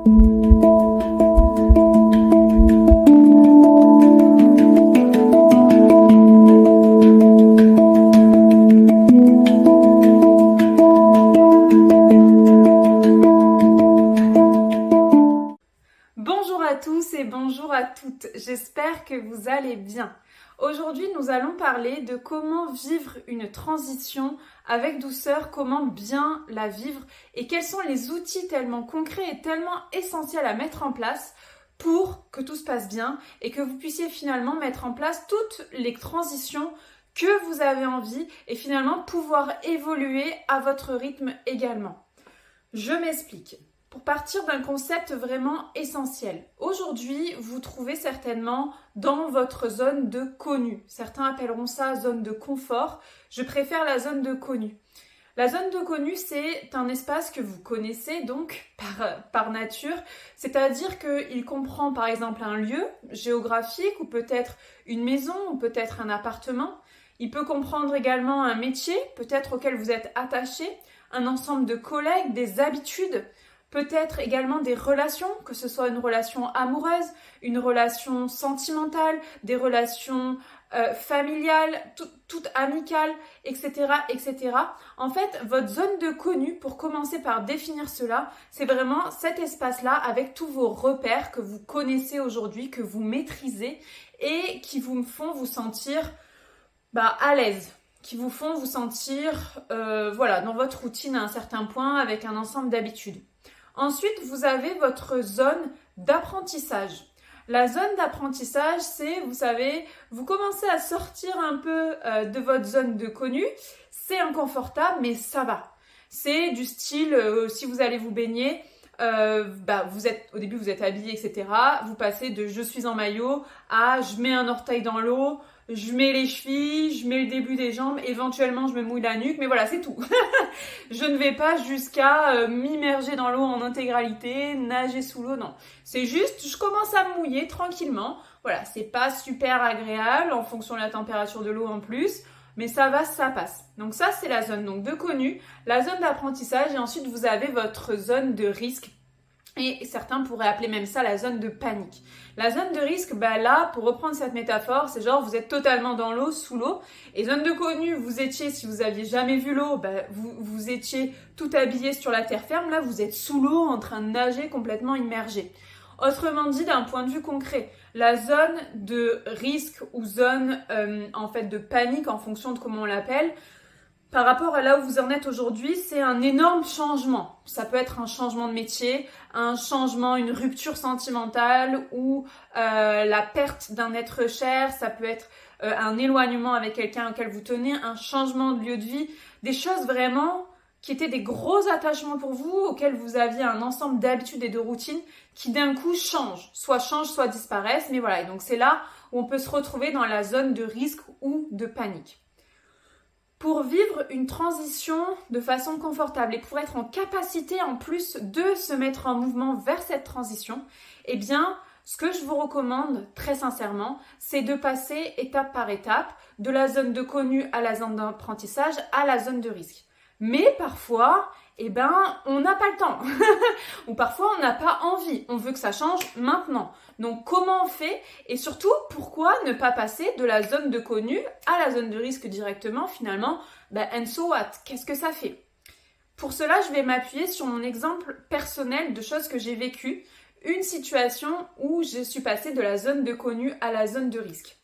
Bonjour à tous et bonjour à toutes, j'espère que vous allez bien. Aujourd'hui, nous allons parler de comment vivre une transition avec douceur, comment bien la vivre et quels sont les outils tellement concrets et tellement essentiels à mettre en place pour que tout se passe bien et que vous puissiez finalement mettre en place toutes les transitions que vous avez envie et finalement pouvoir évoluer à votre rythme également. Je m'explique. Pour partir d'un concept vraiment essentiel. Aujourd'hui, vous trouvez certainement dans votre zone de connu. Certains appelleront ça zone de confort. Je préfère la zone de connu. La zone de connu, c'est un espace que vous connaissez donc par nature. C'est-à-dire qu'il comprend par exemple un lieu géographique ou peut-être une maison ou peut-être un appartement. Il peut comprendre également un métier, peut-être auquel vous êtes attaché, un ensemble de collègues, des habitudes, peut-être également des relations, que ce soit une relation amoureuse, une relation sentimentale, des relations familiales, toutes amicales, etc., etc. En fait, votre zone de connu, pour commencer par définir cela, c'est vraiment cet espace-là avec tous vos repères que vous connaissez aujourd'hui, que vous maîtrisez et qui vous font vous sentir à l'aise, qui vous font vous sentir dans votre routine à un certain point avec un ensemble d'habitudes. Ensuite, vous avez votre zone d'apprentissage. La zone d'apprentissage, c'est, vous savez, vous commencez à sortir un peu de votre zone de connu. C'est inconfortable, mais ça va. C'est du style, si vous allez vous baigner, au début vous êtes habillé, etc. Vous passez de je suis en maillot à je mets un orteil dans l'eau, je mets les chevilles, je mets le début des jambes, éventuellement je me mouille la nuque, mais voilà, c'est tout. Je ne vais pas jusqu'à m'immerger dans l'eau en intégralité, nager sous l'eau, non. C'est juste, je commence à me mouiller tranquillement. Voilà, c'est pas super agréable en fonction de la température de l'eau en plus, mais ça va, ça passe. Donc ça, c'est la zone donc de connu, la zone d'apprentissage et ensuite vous avez votre zone de risque. Et certains pourraient appeler même ça la zone de panique. La zone de risque, là, pour reprendre cette métaphore, c'est genre vous êtes totalement dans l'eau, sous l'eau. Et zone de connu, vous étiez, si vous aviez jamais vu l'eau, vous étiez tout habillé sur la terre ferme. Là, vous êtes sous l'eau, en train de nager, complètement immergé. Autrement dit, d'un point de vue concret, la zone de risque ou zone de panique, en fonction de comment on l'appelle, par rapport à là où vous en êtes aujourd'hui, c'est un énorme changement. Ça peut être un changement de métier, un changement, une rupture sentimentale ou la perte d'un être cher. Ça peut être un éloignement avec quelqu'un auquel vous tenez, un changement de lieu de vie. Des choses vraiment qui étaient des gros attachements pour vous, auxquels vous aviez un ensemble d'habitudes et de routines qui d'un coup changent, soit disparaissent. Mais voilà, et donc c'est là où on peut se retrouver dans la zone de risque ou de panique. Pour vivre une transition de façon confortable et pour être en capacité en plus de se mettre en mouvement vers cette transition, eh bien, ce que je vous recommande très sincèrement, c'est de passer étape par étape de la zone de connu à la zone d'apprentissage à la zone de risque. Mais parfois, on n'a pas le temps. Ou parfois, on n'a pas envie. On veut que ça change maintenant. Donc, comment on fait? Et surtout, pourquoi ne pas passer de la zone de connu à la zone de risque directement finalement? And so what? Qu'est-ce que ça fait? Pour cela, je vais m'appuyer sur mon exemple personnel de choses que j'ai vécues. Une situation où je suis passée de la zone de connu à la zone de risque.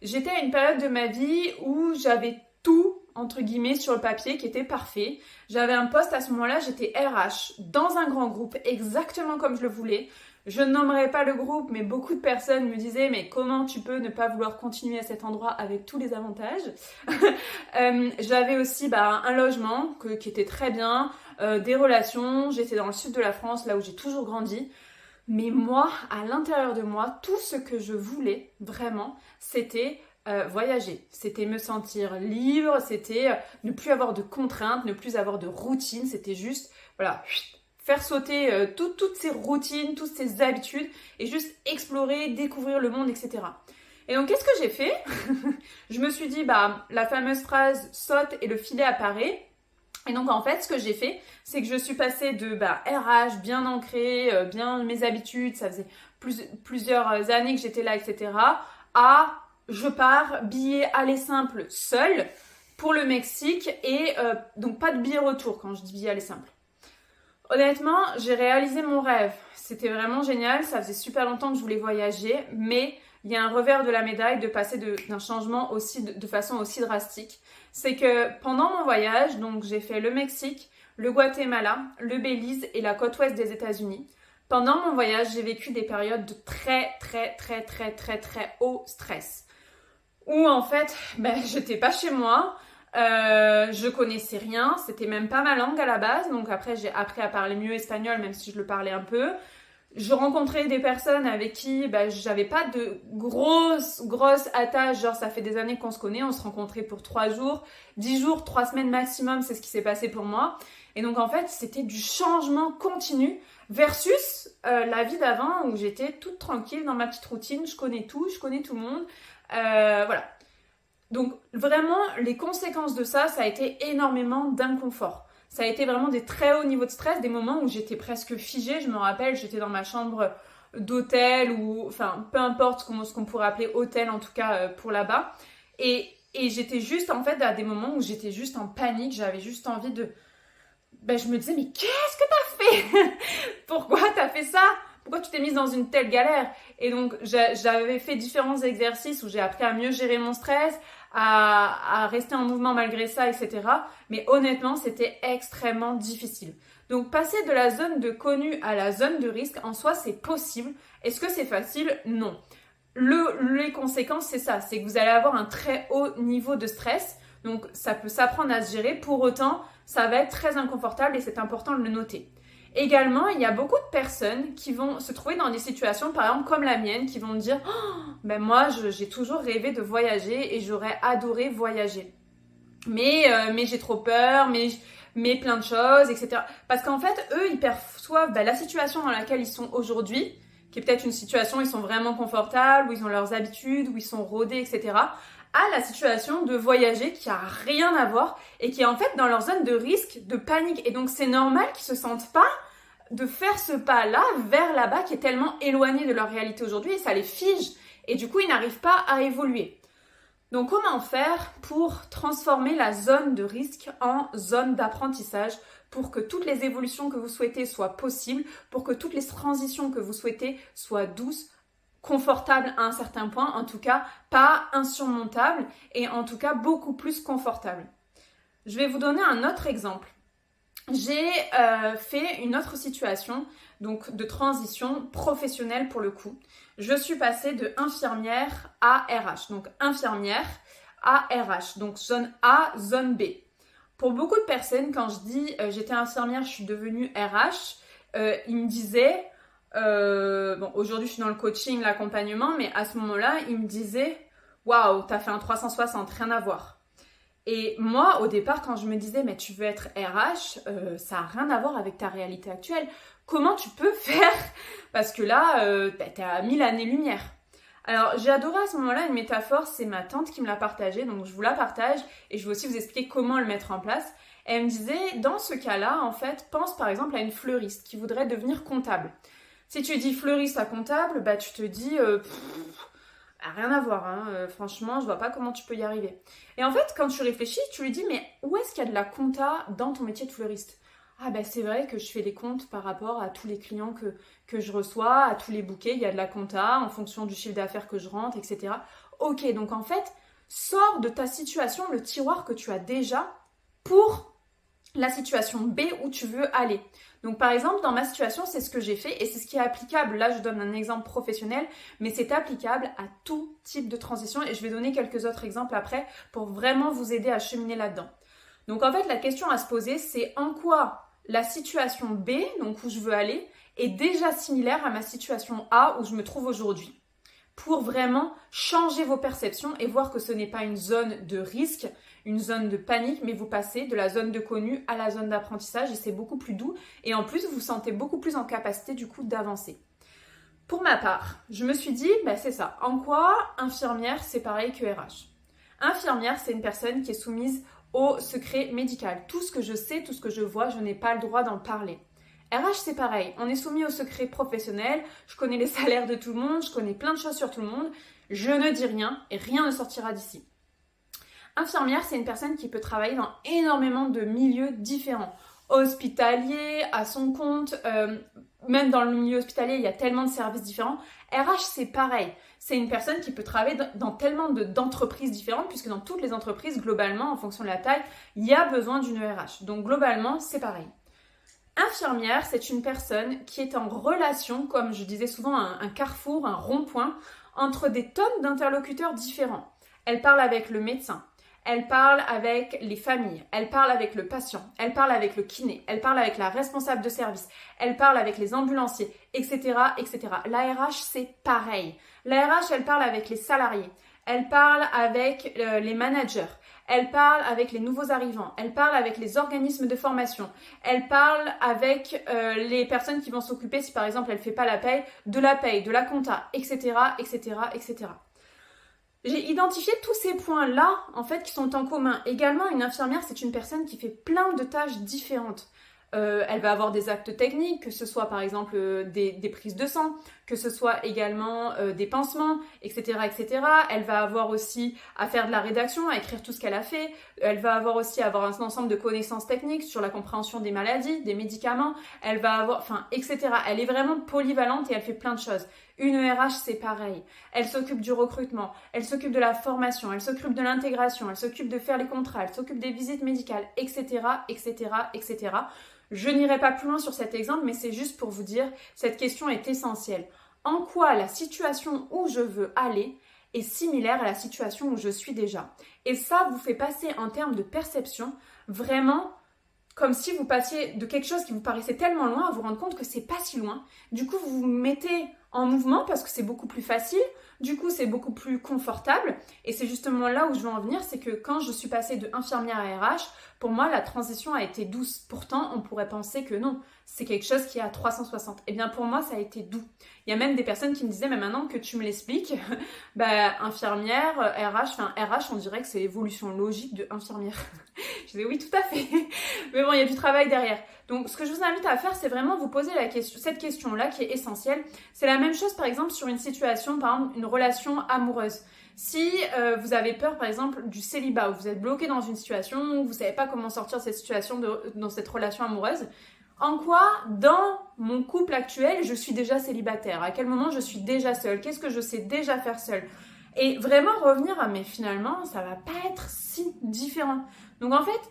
J'étais à une période de ma vie où j'avais tout entre guillemets sur le papier qui était parfait. J'avais un poste à ce moment-là, j'étais RH dans un grand groupe exactement comme je le voulais. Je ne nommerai pas le groupe, mais beaucoup de personnes me disaient mais comment tu peux ne pas vouloir continuer à cet endroit avec tous les avantages. J'avais aussi un logement qui était très bien, des relations, j'étais dans le sud de la France, là où j'ai toujours grandi. Mais moi, à l'intérieur de moi, tout ce que je voulais vraiment, c'était voyager, c'était me sentir libre, c'était ne plus avoir de contraintes, ne plus avoir de routine, c'était juste, faire sauter toutes ces routines, toutes ces habitudes et juste explorer, découvrir le monde, etc. Et donc, qu'est-ce que j'ai fait? Je me suis dit, la fameuse phrase « saute et le filet apparaît ». Et donc en fait, ce que j'ai fait, c'est que je suis passée de RH bien ancré, bien mes habitudes, ça faisait plusieurs années que j'étais là, etc. à je pars, billet aller simple seul pour le Mexique et donc pas de billet retour quand je dis billet aller simple. Honnêtement, j'ai réalisé mon rêve. C'était vraiment génial, ça faisait super longtemps que je voulais voyager, mais il y a un revers de la médaille de passer d'un changement aussi de façon aussi drastique. C'est que pendant mon voyage, donc j'ai fait le Mexique, le Guatemala, le Belize et la côte ouest des États-Unis. Pendant mon voyage, j'ai vécu des périodes de très haut stress. Où en fait, j'étais pas chez moi, je connaissais rien, c'était même pas ma langue à la base, donc après j'ai appris à parler mieux espagnol même si je le parlais un peu. Je rencontrais des personnes avec qui j'avais pas de grosses attaches, genre ça fait des années qu'on se connaît, on se rencontrait pour 3 jours, 10 jours, 3 semaines maximum, c'est ce qui s'est passé pour moi. Et donc en fait c'était du changement continu versus la vie d'avant où j'étais toute tranquille dans ma petite routine, je connais tout le monde, voilà. Donc vraiment les conséquences de ça a été énormément d'inconfort. Ça a été vraiment des très hauts niveaux de stress, des moments où j'étais presque figée. Je me rappelle, j'étais dans ma chambre d'hôtel ou, enfin, peu importe ce qu'on pourrait appeler hôtel, en tout cas pour là-bas. Et j'étais juste, en fait, à des moments où j'étais juste en panique. J'avais juste envie de... je me disais, mais qu'est-ce que t'as fait? Pourquoi t'as fait ça? Pourquoi tu t'es mise dans une telle galère? Et donc, j'avais fait différents exercices où j'ai appris à mieux gérer mon stress, à rester en mouvement malgré ça, etc. Mais honnêtement, c'était extrêmement difficile. Donc, passer de la zone de connu à la zone de risque, en soi, c'est possible. Est-ce que c'est facile? Non. Les conséquences, c'est ça. C'est que vous allez avoir un très haut niveau de stress. Donc, ça peut s'apprendre à se gérer. Pour autant, ça va être très inconfortable et c'est important de le noter. Également, il y a beaucoup de personnes qui vont se trouver dans des situations, par exemple comme la mienne, qui vont me dire « moi, j'ai toujours rêvé de voyager et j'aurais adoré voyager. Mais j'ai trop peur, mais plein de choses, etc. » Parce qu'en fait, eux, ils perçoivent la situation dans laquelle ils sont aujourd'hui, qui est peut-être une situation où ils sont vraiment confortables, où ils ont leurs habitudes, où ils sont rodés, etc., à la situation de voyager qui a rien à voir et qui est en fait dans leur zone de risque, de panique. Et donc c'est normal qu'ils se sentent pas de faire ce pas-là vers là-bas qui est tellement éloigné de leur réalité aujourd'hui et ça les fige. Et du coup, ils n'arrivent pas à évoluer. Donc comment faire pour transformer la zone de risque en zone d'apprentissage pour que toutes les évolutions que vous souhaitez soient possibles, pour que toutes les transitions que vous souhaitez soient douces, confortable à un certain point, en tout cas pas insurmontable et en tout cas beaucoup plus confortable. Je vais vous donner un autre exemple. J'ai fait une autre situation donc de transition professionnelle pour le coup. Je suis passée de infirmière à RH. Donc infirmière à RH. Donc zone A, zone B. Pour beaucoup de personnes, quand je dis j'étais infirmière, je suis devenue RH, ils me disaient aujourd'hui je suis dans le coaching, l'accompagnement, mais à ce moment-là, il me disait waouh, t'as fait un 360, rien à voir. Et moi, au départ, quand je me disais mais tu veux être RH, ça a rien à voir avec ta réalité actuelle. Comment tu peux faire? Parce que là, t'es à 1000 années-lumière. Alors, j'ai adoré à ce moment-là une métaphore, c'est ma tante qui me l'a partagée, donc je vous la partage et je vais aussi vous expliquer comment le mettre en place. Elle me disait, dans ce cas-là, en fait, pense par exemple à une fleuriste qui voudrait devenir comptable. Si tu dis fleuriste à comptable, tu te dis rien à voir, hein. Franchement, je vois pas comment tu peux y arriver. Et en fait, quand tu réfléchis, tu lui dis mais où est-ce qu'il y a de la compta dans ton métier de fleuriste? Ah c'est vrai que je fais les comptes par rapport à tous les clients que je reçois, à tous les bouquets, il y a de la compta en fonction du chiffre d'affaires que je rentre, etc. Ok, donc en fait, sors de ta situation le tiroir que tu as déjà pour la situation B où tu veux aller. Donc par exemple, dans ma situation, c'est ce que j'ai fait et c'est ce qui est applicable. Là, je donne un exemple professionnel, mais c'est applicable à tout type de transition et je vais donner quelques autres exemples après pour vraiment vous aider à cheminer là-dedans. Donc en fait, la question à se poser, c'est en quoi la situation B, donc où je veux aller, est déjà similaire à ma situation A où je me trouve aujourd'hui. Pour vraiment changer vos perceptions et voir que ce n'est pas une zone de risque, une zone de panique, mais vous passez de la zone de connu à la zone d'apprentissage et c'est beaucoup plus doux et en plus vous vous sentez beaucoup plus en capacité du coup d'avancer. Pour ma part, je me suis dit, c'est ça, en quoi infirmière c'est pareil que RH? Infirmière, c'est une personne qui est soumise au secret médical. Tout ce que je sais, tout ce que je vois, je n'ai pas le droit d'en parler. RH, c'est pareil. On est soumis au secret professionnel. Je connais les salaires de tout le monde. Je connais plein de choses sur tout le monde. Je ne dis rien et rien ne sortira d'ici. Infirmière, c'est une personne qui peut travailler dans énormément de milieux différents. Hospitalier, à son compte, même dans le milieu hospitalier, il y a tellement de services différents. RH, c'est pareil. C'est une personne qui peut travailler dans tellement d'entreprises différentes, puisque dans toutes les entreprises, globalement, en fonction de la taille, il y a besoin d'une RH. Donc, globalement, c'est pareil. Infirmière, c'est une personne qui est en relation, comme je disais souvent, un carrefour, un rond-point, entre des tonnes d'interlocuteurs différents. Elle parle avec le médecin. Elle parle avec les familles, elle parle avec le patient, elle parle avec le kiné, elle parle avec la responsable de service, elle parle avec les ambulanciers, etc., etc. La RH, c'est pareil. La RH, elle parle avec les salariés, elle parle avec les managers, elle parle avec les nouveaux arrivants, elle parle avec les organismes de formation, elle parle avec les personnes qui vont s'occuper, si par exemple elle ne fait pas la paye, de la compta, etc., etc., etc. J'ai identifié tous ces points-là, en fait, qui sont en commun. Également, une infirmière, c'est une personne qui fait plein de tâches différentes. Elle va avoir des actes techniques, que ce soit par exemple des prises de sang, que ce soit également des pansements, etc., etc. Elle va avoir aussi à faire de la rédaction, à écrire tout ce qu'elle a fait. Elle va avoir aussi à avoir un ensemble de connaissances techniques sur la compréhension des maladies, des médicaments. Elle va avoir, enfin, etc. Elle est vraiment polyvalente et elle fait plein de choses. Une RH, c'est pareil. Elle s'occupe du recrutement, elle s'occupe de la formation, elle s'occupe de l'intégration, elle s'occupe de faire les contrats, elle s'occupe des visites médicales, etc., etc., etc. Je n'irai pas plus loin sur cet exemple, mais c'est juste pour vous dire, cette question est essentielle. En quoi la situation où je veux aller est similaire à la situation où je suis déjà? Et ça vous fait passer en termes de perception vraiment comme si vous passiez de quelque chose qui vous paraissait tellement loin à vous rendre compte que c'est pas si loin. Du coup, vous vous mettez en mouvement parce que c'est beaucoup plus facile. Du coup, c'est beaucoup plus confortable. Et c'est justement là où je veux en venir, c'est que quand je suis passée de infirmière à RH, pour moi, la transition a été douce. Pourtant, on pourrait penser que non, c'est quelque chose qui est à 360. Eh bien, pour moi, ça a été doux. Il y a même des personnes qui me disaient, mais maintenant que tu me l'expliques, infirmière, RH, enfin RH, on dirait que c'est l'évolution logique de infirmière. Je disais oui, tout à fait. Mais bon, il y a du travail derrière. Donc, ce que je vous invite à faire, c'est vraiment vous poser cette question-là qui est essentielle. C'est la même chose, par exemple, sur une situation, par exemple, une relation amoureuse. Si vous avez peur, par exemple, du célibat, ou vous êtes bloqué dans une situation, où vous ne savez pas comment sortir de cette situation, dans cette relation amoureuse, en quoi, dans mon couple actuel, je suis déjà célibataire? À quel moment je suis déjà seule? Qu'est-ce que je sais déjà faire seule? Et vraiment revenir à, mais finalement, ça va pas être si différent. Donc en fait,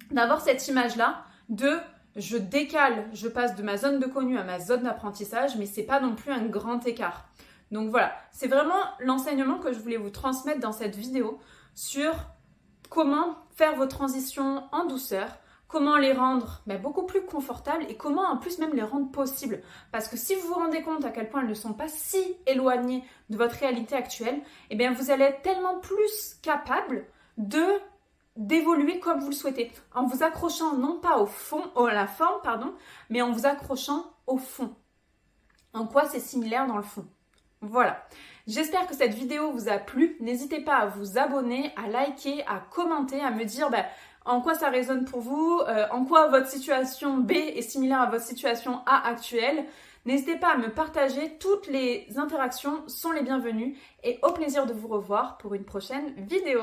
d'avoir cette image-là de je décale, je passe de ma zone de connu à ma zone d'apprentissage, mais c'est pas non plus un grand écart. Donc voilà, c'est vraiment l'enseignement que je voulais vous transmettre dans cette vidéo sur comment faire vos transitions en douceur, comment les rendre beaucoup plus confortables et comment en plus même les rendre possibles. Parce que si vous vous rendez compte à quel point elles ne sont pas si éloignées de votre réalité actuelle, eh bien vous allez être tellement plus capable d'évoluer comme vous le souhaitez, en vous accrochant non pas à la forme, mais en vous accrochant au fond. En quoi c'est similaire dans le fond? Voilà. J'espère que cette vidéo vous a plu. N'hésitez pas à vous abonner, à liker, à commenter, à me dire en quoi ça résonne pour vous, en quoi votre situation B est similaire à votre situation A actuelle. N'hésitez pas à me partager, toutes les interactions sont les bienvenues et au plaisir de vous revoir pour une prochaine vidéo.